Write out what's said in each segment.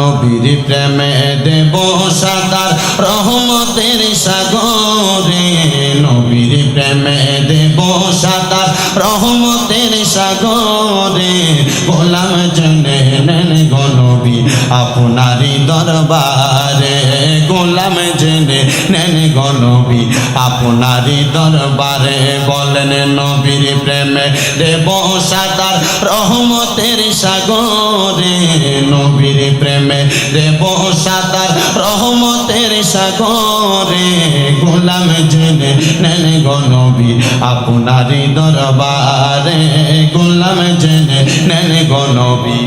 নবীর প্রেমে দেব সাঁতার রহমতের সাগরে, নবীর প্রেমে দেব সাঁতার রহমতের সাগরে। গোলাম জেনে নেন গো নবী আপনারই দরবারে, গোলাম জেনে নেন গো নবী আপনারই দরবারে। বলেন নবীর প্রেমে দেব সাঁতার রহমতের সাগরে, নবীর প্রেমে দেব সাঁতার রহমতের সাগরে। গোলাম জেনে নেন গো নবী আপনারই দরবারে, গোলাম জেনে নেন গো নবী।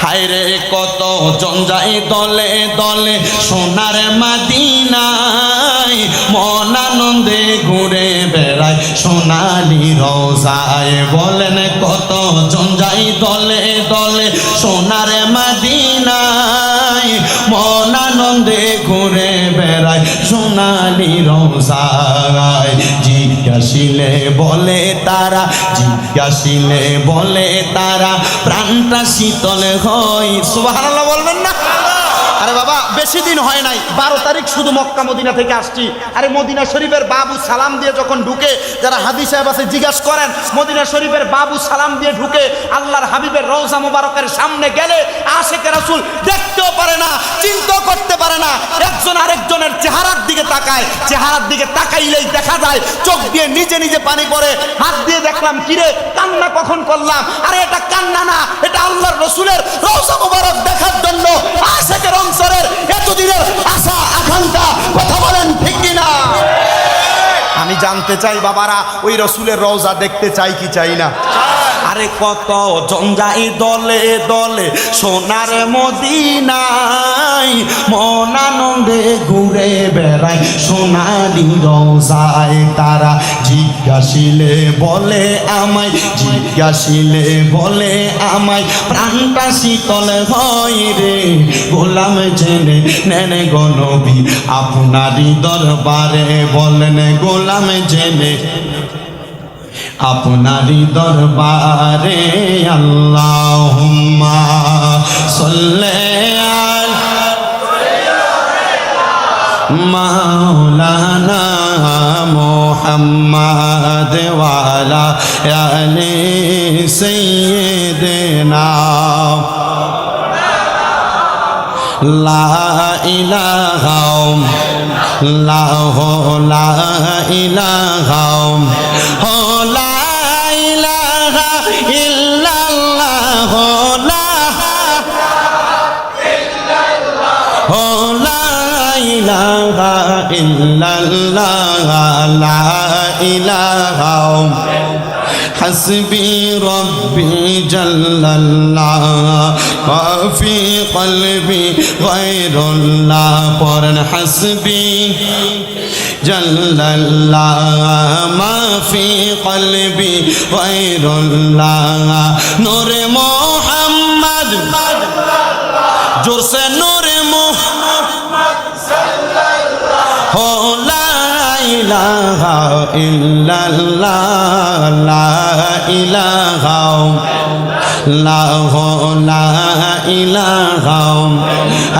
হায়রে কত জন যায় দলে দলে সোনার মদিনায়, মন আনন্দে ঘুরে বেড়ায় সোনালি রোজায়। বলেন কত জন যায় দলে দলে সোনার মদিনায়, মন আনন্দে ঘুরে বেড়ায় সোনালি রোজায়। জিজ্ঞাসিলে বলে তারা, জিজ্ঞাসিলে বলে তারা প্রাণটা শীতল হয়। সুবহানাল্লাহ বলবেন না? আরে বাবা বেশি দিন হয় নাই, 12 তারিখ শুধু মক্কা মদিনা থেকে আসছি। আরে মদিনা শরীফের বাবু সালাম দিয়ে যখন ঢুকে, যারা হাদিস সাহেব আছে জিজ্ঞাসা করেন, মদিনা শরীফের বাবু সালাম দিয়ে ঢুকে আল্লাহর হাবিবের রওজা মুবারকের সামনে গেলে আশিকে রাসূল দেখতেও পারে না, চিন্তা করতে পারে না। একজন আরেকজনের চেহারার দিকে তাকায়, চেহারার দিকে তাকাইলেই দেখা যায় চোখ দিয়ে নিজে নিজে পানি পড়ে। হাত দিয়ে দেখলাম কিরে কান্না কখন করলাম, আরে এটা কান্না না, এটা আল্লাহর রাসূলের রওজা মুবারক দেখার জন্য আশিকের অন্তরের এতদিনের আশা আকাঙ্ক্ষা। কথা বলেন ঠিক কিনা? আমি জানতে চাই বাবারা ওই রাসূলের রওজা দেখতে চাই কি চাই না? আরে কত জন যায় দলে দলে সোনার মদিনায়, মন আনন্দে ঘুরে বেড়ায় সোনালি রওজায়। তারা জিজ্ঞাসিলে বলে আমায়, জিজ্ঞাসিলে বলে আমায় প্রাণটা শীতল হয় রে। গোলাম জেনে নেন গো নবী আপনারই দরবারে। বলেন গোলাম জেনে আপনারই দরবারে। আল্লাহুম্মা সাল্লি আলা মাওলানা মুহাম্মাদ ওয়া আলা আলি সাইয়্যিদিনা। লা ইলাহা ইল্লাল্লাহু লা ইলাহা حسبي ربي جل الله وفي قلبي غير الله قرن حسبي جل الله ما في قلبي غير الله نور محمد जोर से नूर मोहम्मद सल्लल्लाहु ला इलाहा इल्लल्लाह ला इलाहा ला इलाहा।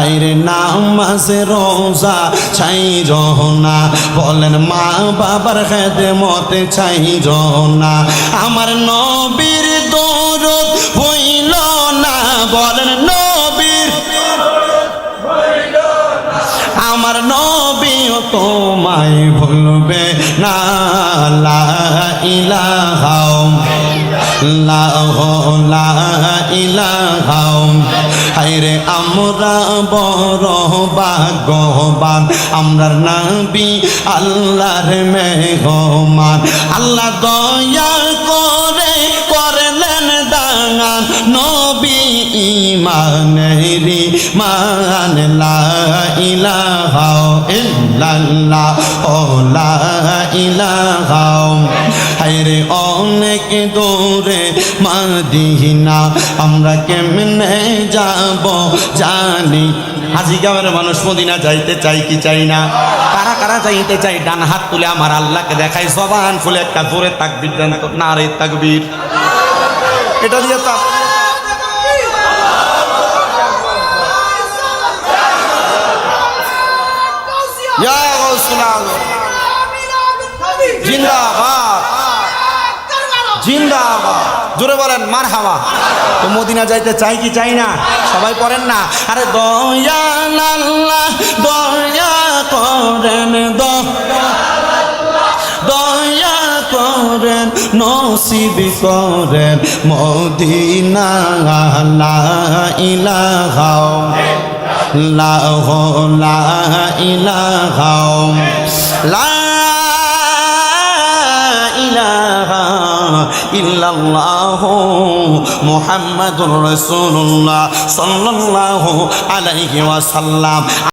আইরে নামাজ রোজা চাই না, বলেন মা বাবার খেদমতে চাই না, আমার নবীর দরুদ হইল না। বলেন নবীর আমার নবীও তোমায় ভুলবে না। লা ইলাহা লা ইলাহা। হায়রে আমরা বড় ভাগ্যবান, আমরার নবী আল্লাহর মেহমান। আল্লাহ দয়া করে করলেন দান নবী ইমানেরি মান। লা ইলাহা ইল্লাল্লাহ ও লা ইলাহা। হায়রে অনেক দূরে মদিনা, আমরা কেমনে যাব জানি। হাজিগাঁওয়ের মানুষ মদিনা যাইতে চাই কি চাই না? কারা কারা যাইতে চাই ডান হাত তুলে আমার আল্লাহকে দেখাই জবান ফুলে একটা জোরে তাকবীর দেন তো। নারে তাকবীর, এটা দিয়ে তো ইয়া গাউসুল আজম জিন্দাবাদ জিন্দাবাদ, জোরে বলেন মারহাবা। তো মদিনা যাইতে চাই কি চাই না? সবাই পড়েন না, আরে দয়াল আল্লাহ দয়া করেন, দয়া করেন, নসিব করেন মদিনা। লা ইলাহা ইল্লাল্লাহ, লা ইলাহা ইল্লাল্লাহু মুহাম্মাদুর রাসূলুল্লাহ সাল্লাল্লাহু আলাইহি ওয়াসাল্লাম।